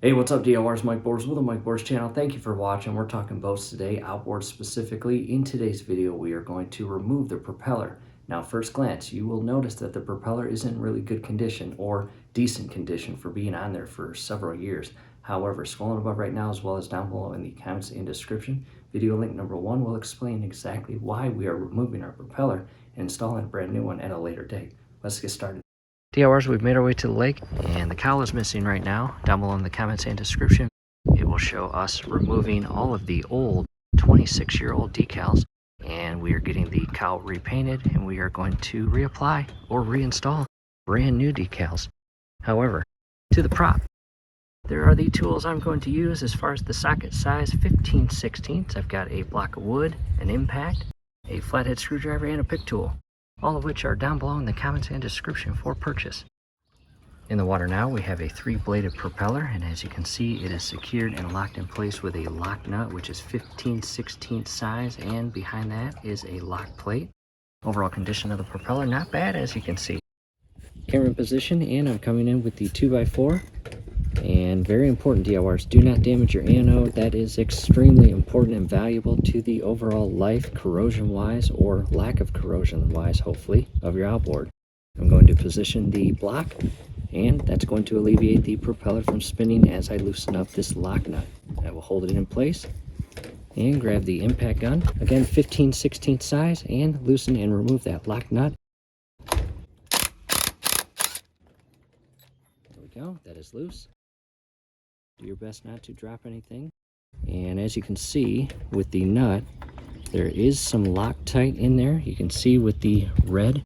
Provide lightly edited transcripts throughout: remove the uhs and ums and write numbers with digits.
Hey, what's up, DIYers? Mike Boards with the Mike Boards channel. Thank you for watching. We're talking boats today, outboard specifically. In today's video, we are going to remove the propeller. Now, first glance, you will notice that the propeller isn't in really good condition or decent condition for being on there for several years. However, scrolling above right now, as well as down below in the comments and description, video link number 1 will explain exactly why we are removing our propeller and installing a brand new one at a later date. Let's get started. DIYers, we've made our way to the lake, and the cowl is missing right now. Down below in the comments and description, it will show us removing all of the old 26-year-old decals, and we are getting the cowl repainted, and we are going to reapply or reinstall brand new decals. However, to the prop, there are the tools I'm going to use. As far as the socket size, 15/16. I've got a block of wood, an impact, a flathead screwdriver, and a pick tool, all of which are down below in the comments and description for purchase. In the water now, we have a 3-bladed propeller, and as you can see, it is secured and locked in place with a lock nut, which is 15/16 size, and behind that is a lock plate. Overall condition of the propeller, not bad, as you can see. Camera in position, and I'm coming in with the 2x4. And very important, DIYers, do not damage your anode. That is extremely important and valuable to the overall life, corrosion-wise, or lack of corrosion-wise, hopefully, of your outboard. I'm going to position the block, and that's going to alleviate the propeller from spinning as I loosen up this lock nut. I will hold it in place and grab the impact gun, again 15/16 size, and loosen and remove that lock nut. There we go, that is loose. Do your best not to drop anything. And as you can see with the nut, there is some Loctite in there. You can see with the red.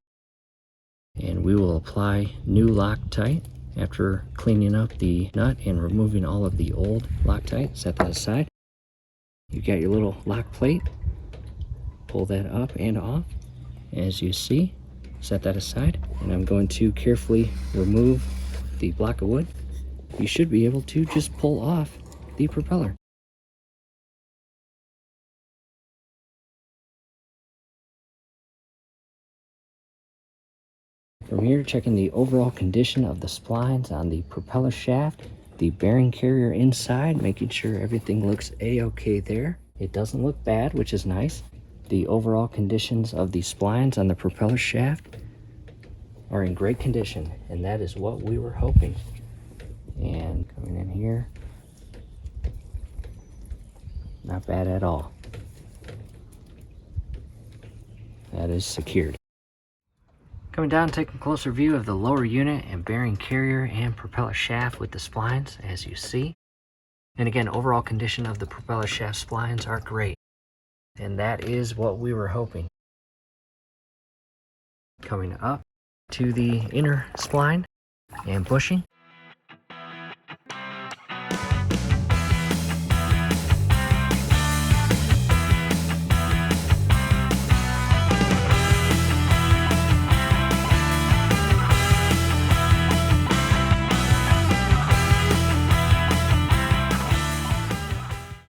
And we will apply new Loctite after cleaning up the nut and removing all of the old Loctite. Set that aside. You got your little lock plate. Pull that up and off. As you see, set that aside. And I'm going to carefully remove the block of wood. You should be able to just pull off the propeller. From here, checking the overall condition of the splines on the propeller shaft, the bearing carrier inside, making sure everything looks a-okay there. It doesn't look bad, which is nice. The overall conditions of the splines on the propeller shaft are in great condition, and that is what we were hoping. And coming in here, not bad at all. That is secured. Coming down, taking a closer view of the lower unit and bearing carrier and propeller shaft with the splines, as you see. And again, overall condition of the propeller shaft splines are great. And that is what we were hoping. Coming up to the inner spline and bushing.